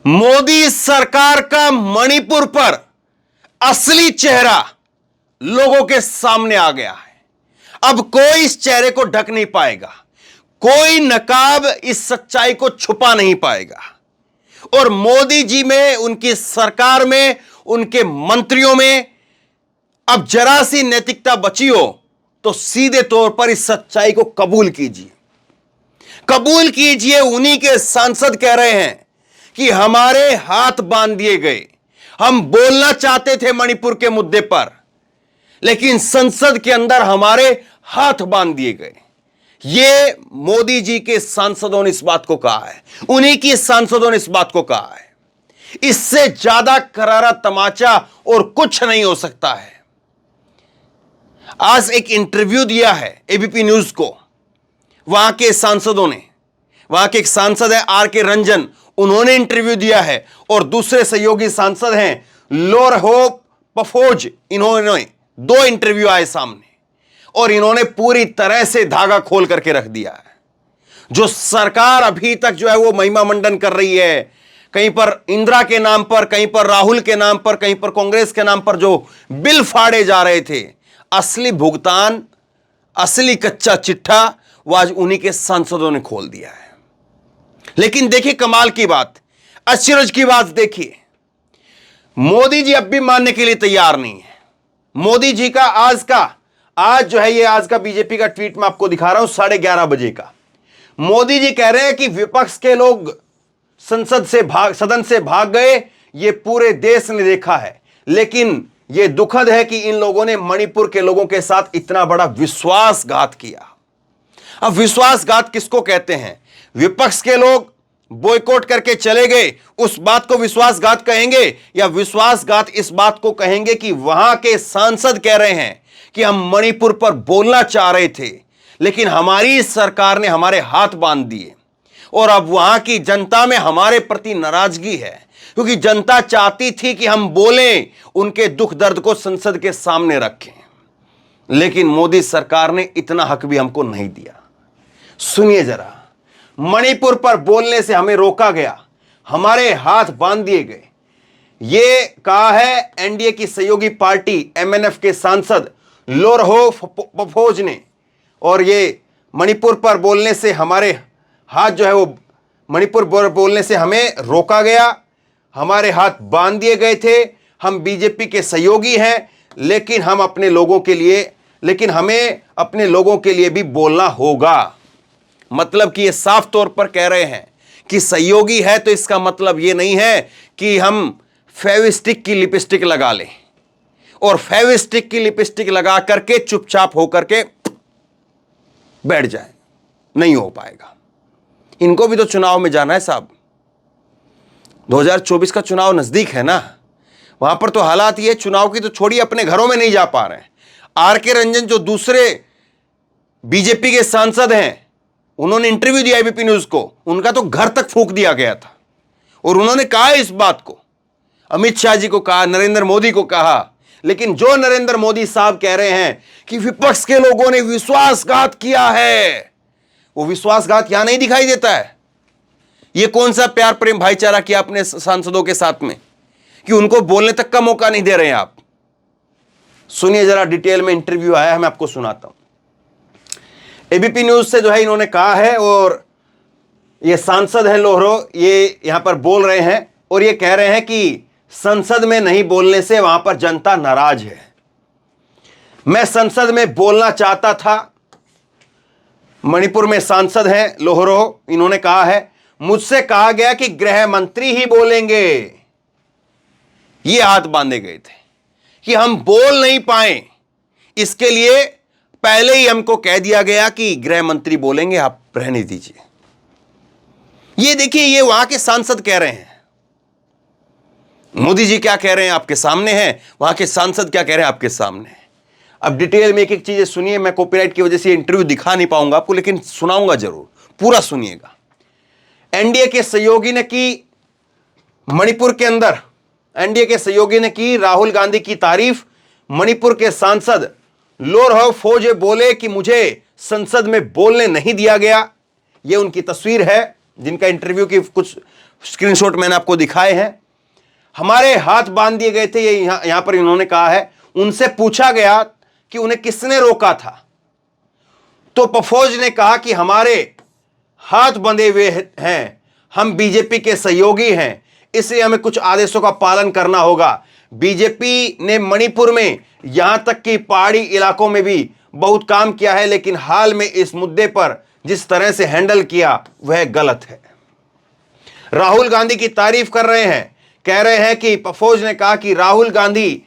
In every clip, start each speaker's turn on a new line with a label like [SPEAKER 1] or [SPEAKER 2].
[SPEAKER 1] मोदी सरकार का मणिपुर पर असली चेहरा लोगों के सामने आ गया है। अब कोई इस चेहरे को ढक नहीं पाएगा, कोई नकाब इस सच्चाई को छुपा नहीं पाएगा। और मोदी जी में, उनकी सरकार में, उनके मंत्रियों में अब जरा सी नैतिकता बची हो तो सीधे तौर पर इस सच्चाई को कबूल कीजिए, कबूल कीजिए। उन्हीं के सांसद कह रहे हैं कि हमारे हाथ बांध दिए गए। हम बोलना चाहते थे मणिपुर के मुद्दे पर, लेकिन संसद के अंदर हमारे हाथ बांध दिए गए। यह मोदी जी के सांसदों ने इस बात को कहा है, उन्हीं की सांसदों ने इस बात को कहा है। इससे ज्यादा करारा तमाचा और कुछ नहीं हो सकता है। आज एक इंटरव्यू दिया है एबीपी न्यूज को वहां के सांसदों ने। वहां के एक सांसद है आर.के. रंजन, उन्होंने इंटरव्यू दिया है, और दूसरे सहयोगी सांसद हैं लोरहो पफोज, इन्होंने 2 इंटरव्यू आए सामने, और इन्होंने पूरी तरह से धागा खोल करके रख दिया है। जो सरकार अभी तक जो है वो महिमा मंडन कर रही है, कहीं पर इंदिरा के नाम पर, कहीं पर राहुल के नाम पर, कहीं पर कांग्रेस के नाम पर जो बिल फाड़े जा रहे थे, असली भुगतान, असली कच्चा चिट्ठा वो आज उन्हीं के सांसदों ने खोल दिया है। लेकिन देखिए कमाल की बात, अचरज की बात देखिए, मोदी जी अब भी मानने के लिए तैयार नहीं है। मोदी जी का आज जो है ये आज का बीजेपी का ट्वीट मैं आपको दिखा रहा हूं 11:30 बजे का। मोदी जी कह रहे हैं कि विपक्ष के लोग सदन से भाग गए, ये पूरे देश ने देखा है, लेकिन ये दुखद है कि इन लोगों ने मणिपुर के लोगों के साथ इतना बड़ा विश्वासघात किया। अब विश्वासघात किसको कहते हैं? विपक्ष के लोग बॉयकॉट करके चले गए, उस बात को विश्वासघात कहेंगे, या विश्वासघात इस बात को कहेंगे कि वहां के सांसद कह रहे हैं कि हम मणिपुर पर बोलना चाह रहे थे, लेकिन हमारी सरकार ने हमारे हाथ बांध दिए, और अब वहां की जनता में हमारे प्रति नाराजगी है, क्योंकि जनता चाहती थी कि हम बोलें, उनके दुख दर्द को संसद के सामने रखें, लेकिन मोदी सरकार ने इतना हक भी हमको नहीं दिया। सुनिए जरा, मणिपुर पर बोलने से हमें रोका गया, हमारे हाथ बांध दिए गए। यह कहा है एनडीए की सहयोगी पार्टी एमएनएफ के सांसद लोरहो पफोज ने। और ये मणिपुर पर बोलने से हमारे हाथ जो है वो, मणिपुर पर बोलने से हमें रोका गया, हमारे हाथ बांध दिए गए थे। हम बीजेपी के सहयोगी हैं, लेकिन हमें अपने लोगों के लिए भी बोलना होगा। मतलब कि ये साफ तौर पर कह रहे हैं कि सहयोगी है तो इसका मतलब ये नहीं है कि हम फेविस्टिक की लिपस्टिक लगा लें और फेविस्टिक की लिपस्टिक लगा करके चुपचाप होकर के बैठ जाए। नहीं हो पाएगा। इनको भी तो चुनाव में जाना है साहब। 2024 का चुनाव नजदीक है ना, वहां पर तो हालात ये, चुनाव की तो छोड़िए, अपने घरों में नहीं जा पा रहे हैं। आर.के. रंजन जो दूसरे बीजेपी के सांसद हैं, उन्होंने इंटरव्यू दिया एबीपी न्यूज को, उनका तो घर तक फूंक दिया गया था, और उन्होंने कहा इस बात को, अमित शाह जी को कहा, नरेंद्र मोदी को कहा। लेकिन जो नरेंद्र मोदी साहब कह रहे हैं कि विपक्ष के लोगों ने विश्वासघात किया है, वो विश्वासघात यहां नहीं दिखाई देता है। ये कौन सा प्यार प्रेम भाईचारा किया अपने सांसदों के साथ में कि उनको बोलने तक का मौका नहीं दे रहे हैं आप? सुनिए जरा, डिटेल में इंटरव्यू आया है, मैं आपको सुनाता हूं। एबीपी न्यूज से जो है इन्होंने कहा है, और ये सांसद है लोहरो, ये यहां पर बोल रहे हैं, और ये कह रहे हैं कि संसद में नहीं बोलने से वहां पर जनता नाराज है। मैं संसद में बोलना चाहता था। मणिपुर में सांसद हैं लोहरो, इन्होंने कहा है, मुझसे कहा गया कि गृह मंत्री ही बोलेंगे। ये हाथ बांधे गए थे कि हम बोल नहीं पाए, इसके लिए पहले ही हमको कह दिया गया कि गृह मंत्री बोलेंगे, आप रहने दीजिए। ये देखिए, ये वहां के सांसद कह रहे हैं। मोदी जी क्या कह रहे हैं आपके सामने हैं, वहां के सांसद क्या कह रहे हैं आपके सामने हैं। अब डिटेल में एक एक चीजें सुनिए। मैं कॉपीराइट की वजह से इंटरव्यू दिखा नहीं पाऊंगा आपको, लेकिन सुनाऊंगा जरूर, पूरा सुनिएगा। एनडीए के सहयोगी ने की मणिपुर के अंदर, एनडीए के सहयोगी ने की राहुल गांधी की तारीफ। मणिपुर के सांसद लोरहो पफोज बोले कि मुझे संसद में बोलने नहीं दिया गया। यह उनकी तस्वीर है, जिनका इंटरव्यू की कुछ स्क्रीनशॉट मैंने आपको दिखाए हैं। हमारे हाथ बांध दिए गए थे, ये यहां पर इन्होंने कहा है। उनसे पूछा गया कि उन्हें किसने रोका था, तो पफौज ने कहा कि हमारे हाथ बंधे हुए हैं, हम बीजेपी के सहयोगी हैं, इसलिए हमें कुछ आदेशों का पालन करना होगा। बीजेपी ने मणिपुर में यहां तक कि पहाड़ी इलाकों में भी बहुत काम किया है, लेकिन हाल में इस मुद्दे पर जिस तरह से हैंडल किया वह गलत है। राहुल गांधी की तारीफ कर रहे हैं, कह रहे हैं कि पफौज ने कहा कि राहुल गांधी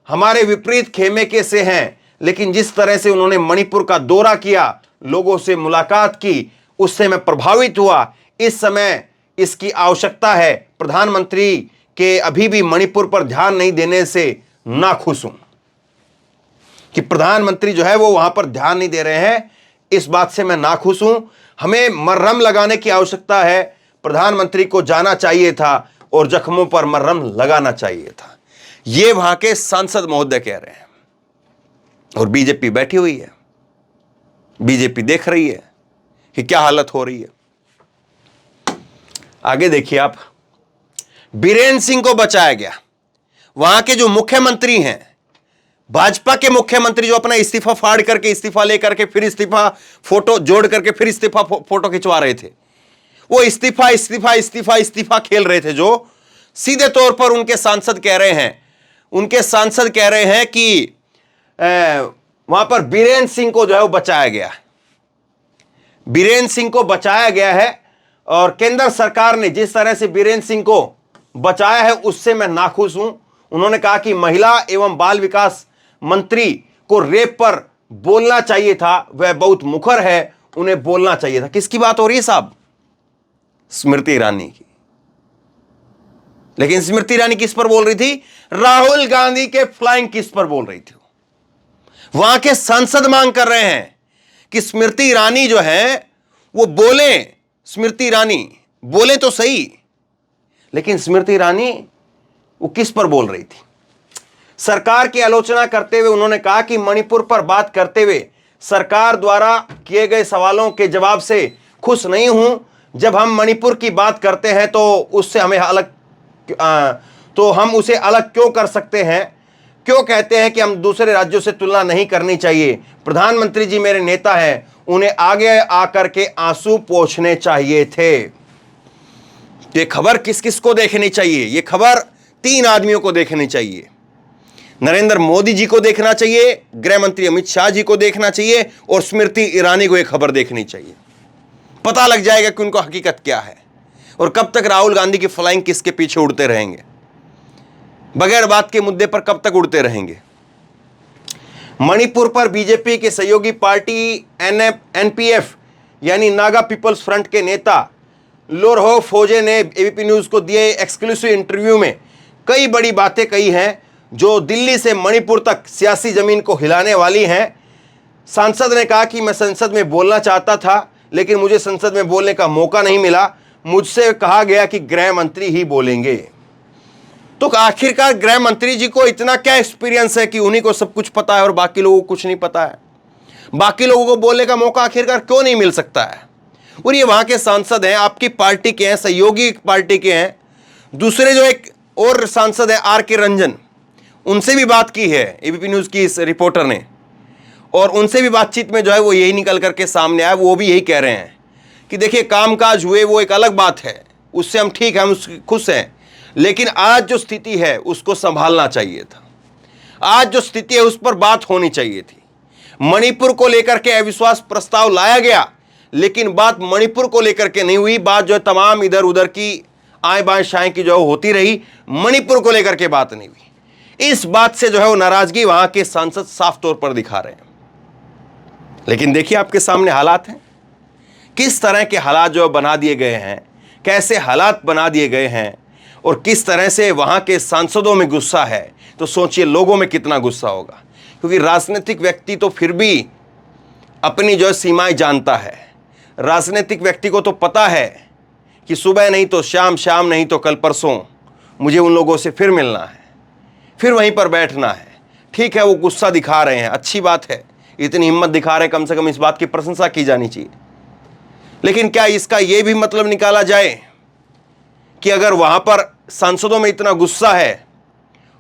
[SPEAKER 1] हमारे विपरीत खेमे के से हैं, लेकिन जिस तरह से उन्होंने मणिपुर का दौरा किया, लोगों से मुलाकात की, उससे मैं प्रभावित हुआ। इस समय इसकी आवश्यकता है। प्रधानमंत्री के अभी भी मणिपुर पर ध्यान नहीं देने से नाखुश हूं कि प्रधानमंत्री जो है वो वहां पर ध्यान नहीं दे रहे हैं, इस बात से मैं नाखुश हूं। हमें मरहम लगाने की आवश्यकता है। प्रधानमंत्री को जाना चाहिए था और जख्मों पर मरहम लगाना चाहिए था। ये वहां के सांसद महोदय कह रहे हैं और बीजेपी बैठी हुई है। बीजेपी देख रही है कि क्या हालत हो रही है। आगे देखिए आप, बीरेन सिंह को बचाया गया। वहां के जो मुख्यमंत्री हैं, भाजपा के मुख्यमंत्री, जो अपना इस्तीफा फाड़ करके, इस्तीफा लेकर के फिर इस्तीफा फोटो जोड़ करके फिर इस्तीफा फोटो खिंचवा रहे थे, वो इस्तीफा इस्तीफा इस्तीफा इस्तीफा खेल रहे थे। जो सीधे तौर पर उनके सांसद कह रहे हैं कि वहां पर बीरेन सिंह को जो है वो बचाया गया है। बीरेन सिंह को बचाया गया है और केंद्र सरकार ने जिस तरह से बीरेन सिंह को बचाया है उससे मैं नाखुश हूं। उन्होंने कहा कि महिला एवं बाल विकास मंत्री को रेप पर बोलना चाहिए था, वह बहुत मुखर है, उन्हें बोलना चाहिए था। किसकी बात हो रही है साहब? स्मृति ईरानी की। लेकिन स्मृति ईरानी किस पर बोल रही थी? राहुल गांधी के फ्लाइंग किस पर बोल रही थी। वहां के सांसद मांग कर रहे हैं कि स्मृति ईरानी जो है वो बोले। स्मृति ईरानी बोले तो सही, लेकिन स्मृति ईरानी वो किस पर बोल रही थी? सरकार की आलोचना करते हुए उन्होंने कहा कि मणिपुर पर बात करते हुए सरकार द्वारा किए गए सवालों के जवाब से खुश नहीं हूं। जब हम मणिपुर की बात करते हैं तो उससे हमें हम उसे अलग क्यों कर सकते हैं? क्यों कहते हैं कि हम दूसरे राज्यों से तुलना नहीं करनी चाहिए? प्रधानमंत्री जी मेरे नेता हैं, उन्हें आगे आकर के आंसू पोंछने चाहिए थे। ये खबर किस किस को देखनी चाहिए? ये खबर 3 आदमियों को देखनी चाहिए। नरेंद्र मोदी जी को देखना चाहिए, गृह मंत्री अमित शाह जी को देखना चाहिए और स्मृति ईरानी को यह खबर देखनी चाहिए। पता लग जाएगा कि उनको हकीकत क्या है और कब तक राहुल गांधी की फ्लाइंग किसके पीछे उड़ते रहेंगे, बगैर बात के मुद्दे पर कब तक उड़ते रहेंगे। मणिपुर पर बीजेपी के सहयोगी पार्टी एनपीएफ यानी नागा पीपल्स फ्रंट के नेता लोरहो फोजे ने एबीपी न्यूज को दिए एक्सक्लूसिव इंटरव्यू में कई बड़ी बातें कही हैं जो दिल्ली से मणिपुर तक सियासी जमीन को हिलाने वाली हैं। सांसद ने कहा कि मैं संसद में बोलना चाहता था, लेकिन मुझे संसद में बोलने का मौका नहीं मिला। मुझसे कहा गया कि गृह मंत्री ही बोलेंगे। तो आखिरकार गृह मंत्री जी को इतना क्या एक्सपीरियंस है कि उन्हीं को सब कुछ पता है और बाकी लोगों को कुछ नहीं पता है? बाकी लोगों को बोलने का मौका आखिरकार क्यों नहीं मिल सकता है? और ये वहां के सांसद हैं, आपकी पार्टी के हैं, सहयोगी पार्टी के हैं। दूसरे जो एक और सांसद है आर के रंजन, उनसे भी बात की है एबीपी न्यूज की इस रिपोर्टर ने, और उनसे भी बातचीत में जो है वो यही निकल करके सामने आया। वो भी यही कह रहे हैं कि देखिए कामकाज हुए वो एक अलग बात है, उससे हम ठीक है, हम उससे खुश हैं, लेकिन आज जो स्थिति है उसको संभालना चाहिए था। आज जो स्थिति है उस पर बात होनी चाहिए थी। मणिपुर को लेकर के अविश्वास प्रस्ताव लाया गया, लेकिन बात मणिपुर को लेकर के नहीं हुई। बात जो है तमाम इधर उधर की आए बाएं शाएं की जो होती रही, मणिपुर को लेकर के बात नहीं हुई। इस बात से जो है वो नाराजगी वहां के सांसद साफ तौर पर दिखा रहे हैं। लेकिन देखिए आपके सामने हालात हैं, किस तरह के हालात जो बना दिए गए हैं, कैसे हालात बना दिए गए हैं और किस तरह से वहां के सांसदों में गुस्सा है। तो सोचिए लोगों में कितना गुस्सा होगा, क्योंकि राजनीतिक व्यक्ति तो फिर भी अपनी जो सीमाएं जानता है। राजनीतिक व्यक्ति को तो पता है कि सुबह नहीं तो शाम, शाम नहीं तो कल परसों मुझे उन लोगों से फिर मिलना है, फिर वहीं पर बैठना है। ठीक है, वो गुस्सा दिखा रहे हैं, अच्छी बात है, इतनी हिम्मत दिखा रहे हैं, कम से कम इस बात की प्रशंसा की जानी चाहिए। लेकिन क्या इसका ये भी मतलब निकाला जाए कि अगर वहां पर सांसदों में इतना गुस्सा है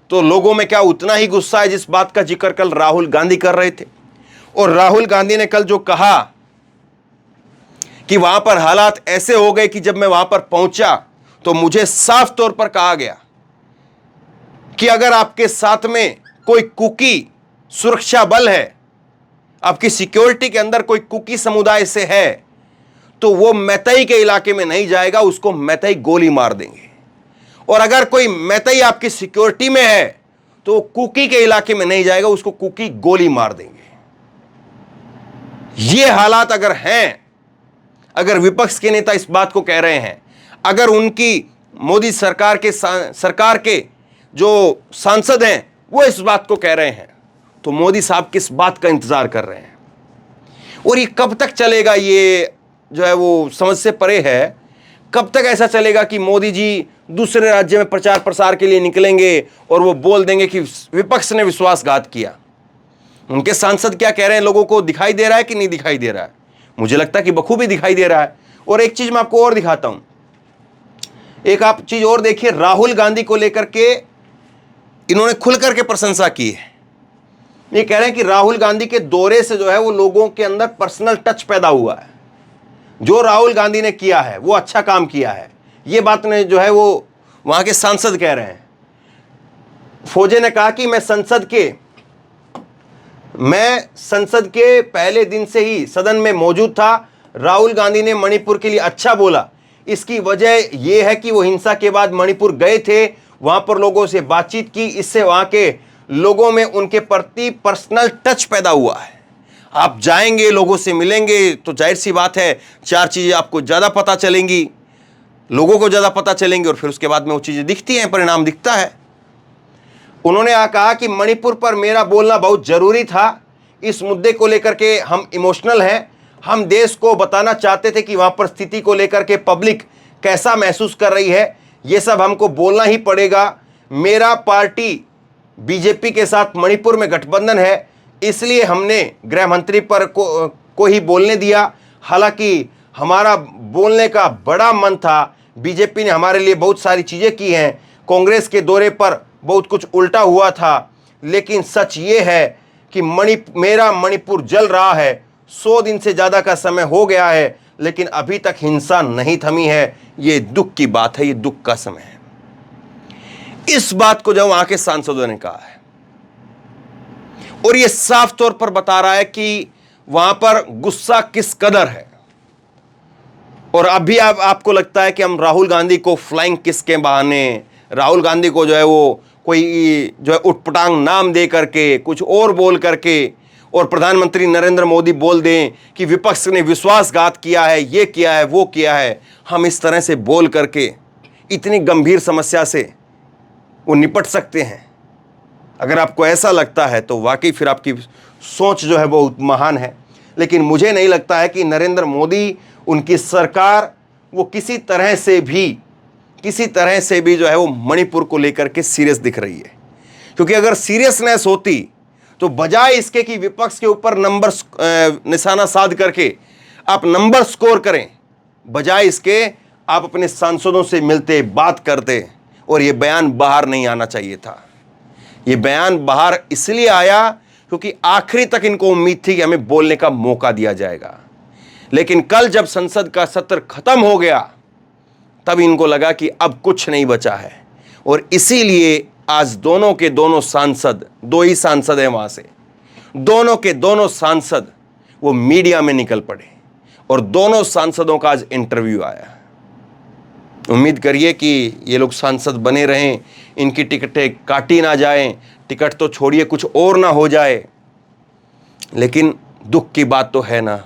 [SPEAKER 1] तो लोगों में क्या उतना ही गुस्सा है जिस बात का जिक्र कल राहुल गांधी कर रहे थे। और राहुल गांधी ने कल जो कहा कि वहां पर हालात ऐसे हो गए कि जब मैं वहां पर पहुंचा तो मुझे साफ तौर पर कहा गया कि अगर आपके साथ में कोई कुकी सुरक्षा बल है, आपकी सिक्योरिटी के अंदर कोई कुकी समुदाय से है, तो वो मैतई के इलाके में नहीं जाएगा, उसको मैतई गोली मार देंगे। और अगर कोई मैतई आपकी सिक्योरिटी में है तो वो कुकी के इलाके में नहीं जाएगा, उसको कुकी गोली मार देंगे। ये हालात अगर हैं, अगर विपक्ष के नेता इस बात को कह रहे हैं, अगर उनकी मोदी सरकार के जो सांसद हैं वो इस बात को कह रहे हैं, तो मोदी साहब किस बात का इंतजार कर रहे हैं? और ये कब तक चलेगा? ये जो है वो समझ से परे है। कब तक ऐसा चलेगा कि मोदी जी दूसरे राज्य में प्रचार प्रसार के लिए निकलेंगे और वो बोल देंगे कि विपक्ष ने विश्वासघात किया? उनके सांसद क्या कह रहे हैं लोगों को दिखाई दे रहा है कि नहीं दिखाई दे रहा है? मुझे लगता है कि बखूबी दिखाई दे रहा है। और एक चीज मैं आपको और दिखाता हूं, एक आप चीज और देखिए, राहुल गांधी को लेकर के इन्होंने खुल करके प्रशंसा की है। ये कह रहे हैं कि राहुल गांधी के दौरे से जो है वो लोगों के अंदर पर्सनल टच पैदा हुआ है, जो राहुल गांधी ने किया है वो अच्छा काम किया है। ये बात ने जो है वो वहां के सांसद कह रहे हैं। फौजे ने कहा कि मैं संसद के पहले दिन से ही सदन में मौजूद था। राहुल गांधी ने मणिपुर के लिए अच्छा बोला। इसकी वजह यह है कि वो हिंसा के बाद मणिपुर गए थे, वहां पर लोगों से बातचीत की, इससे वहां के लोगों में उनके प्रति पर्सनल टच पैदा हुआ है। आप जाएंगे, लोगों से मिलेंगे, तो जाहिर सी बात है चार चीजें आपको ज्यादा पता चलेंगी, लोगों को ज्यादा पता चलेंगी, और फिर उसके बाद में वो चीजें दिखती हैं, परिणाम दिखता है। उन्होंने कहा कि मणिपुर पर मेरा बोलना बहुत जरूरी था। इस मुद्दे को लेकर के हम इमोशनल हैं। हम देश को बताना चाहते थे कि वहां पर स्थिति को लेकर के पब्लिक कैसा महसूस कर रही है। ये सब हमको बोलना ही पड़ेगा। मेरा पार्टी बीजेपी के साथ मणिपुर में गठबंधन है, इसलिए हमने गृह मंत्री पर को ही बोलने दिया। हालांकि हमारा बोलने का बड़ा मन था। बीजेपी ने हमारे लिए बहुत सारी चीज़ें की हैं। कांग्रेस के दौरे पर बहुत कुछ उल्टा हुआ था, लेकिन सच ये है कि मेरा मणिपुर जल रहा है। 100 दिन से ज़्यादा का समय हो गया है, लेकिन अभी तक हिंसा नहीं थमी है। ये दुख की बात है, ये दुख का समय है। इस बात को जब वहां के सांसदों ने कहा है, और ये साफ तौर पर बता रहा है कि वहां पर गुस्सा किस कदर है। और अभी आपको लगता है कि हम राहुल गांधी को फ्लाइंग किस के बहाने, राहुल गांधी को जो है वो कोई जो है उटपटांग नाम दे करके, कुछ और बोल करके, और प्रधानमंत्री नरेंद्र मोदी बोल दें कि विपक्ष ने विश्वासघात किया है, ये किया है, वो किया है, हम इस तरह से बोल करके इतनी गंभीर समस्या से वो निपट सकते हैं? अगर आपको ऐसा लगता है तो वाकई फिर आपकी सोच जो है बहुत महान है। लेकिन मुझे नहीं लगता है कि नरेंद्र मोदी, उनकी सरकार वो किसी तरह से भी जो है वो मणिपुर को लेकर के सीरियस दिख रही है। क्योंकि अगर सीरियसनेस होती तो बजाय इसके कि विपक्ष के ऊपर नंबर निशाना साध करके आप नंबर स्कोर करें, बजाय इसके आप अपने सांसदों से मिलते, बात करते। और ये बयान बाहर नहीं आना चाहिए था। ये बयान बाहर इसलिए आया क्योंकि आखिरी तक इनको उम्मीद थी कि हमें बोलने का मौका दिया जाएगा। लेकिन कल जब संसद का सत्र खत्म हो गया, तब इनको लगा कि अब कुछ नहीं बचा है। और इसीलिए आज दोनों के दोनों सांसद, 2 ही सांसद हैं वहां से, दोनों के दोनों सांसद वो मीडिया में निकल पड़े और दोनों सांसदों का आज इंटरव्यू आया। उम्मीद करिए कि ये लोग सांसद बने रहें, इनकी टिकटें काटी ना जाएं, टिकट तो छोड़िए कुछ और ना हो जाए। लेकिन दुख की बात तो है ना,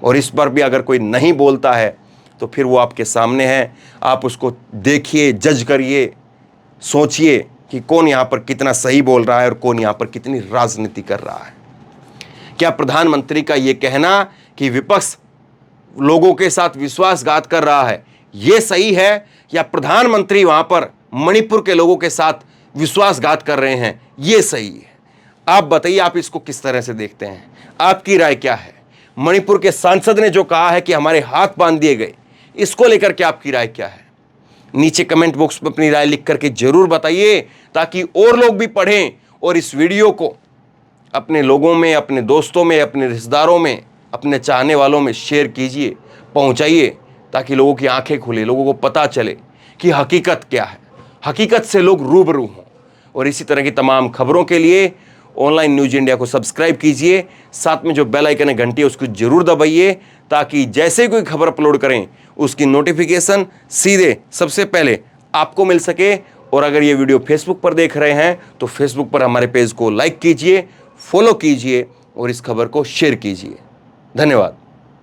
[SPEAKER 1] और इस पर भी अगर कोई नहीं बोलता है तो फिर वो आपके सामने है। आप उसको देखिए, जज करिए, सोचिए कि कौन यहाँ पर कितना सही बोल रहा है और कौन यहाँ पर कितनी राजनीति कर रहा है। क्या प्रधानमंत्री का ये कहना कि विपक्ष लोगों के साथ विश्वासघात कर रहा है, ये सही है, या प्रधानमंत्री वहां पर मणिपुर के लोगों के साथ विश्वासघात कर रहे हैं, ये सही है? आप बताइए, आप इसको किस तरह से देखते हैं? आपकी राय क्या है? मणिपुर के सांसद ने जो कहा है कि हमारे हाथ बांध दिए गए, इसको लेकर के आपकी राय क्या है? नीचे कमेंट बॉक्स में अपनी राय लिख करके जरूर बताइए, ताकि और लोग भी पढ़ें और इस वीडियो को अपने लोगों में, अपने दोस्तों में, अपने रिश्तेदारों में, अपने चाहने वालों में शेयर कीजिए, पहुंचाइए, ताकि लोगों की आंखें खुले, लोगों को पता चले कि हकीकत क्या है, हकीकत से लोग रूबरू हों। और इसी तरह की तमाम खबरों के लिए ऑनलाइन न्यूज़ इंडिया को सब्सक्राइब कीजिए, साथ में जो बेल आइकन है, घंटी है, उसको जरूर दबाइए, ताकि जैसे कोई खबर अपलोड करें उसकी नोटिफिकेशन सीधे सबसे पहले आपको मिल सके। और अगर ये वीडियो फेसबुक पर देख रहे हैं तो फेसबुक पर हमारे पेज को लाइक कीजिए, फॉलो कीजिए और इस खबर को शेयर कीजिए। धन्यवाद।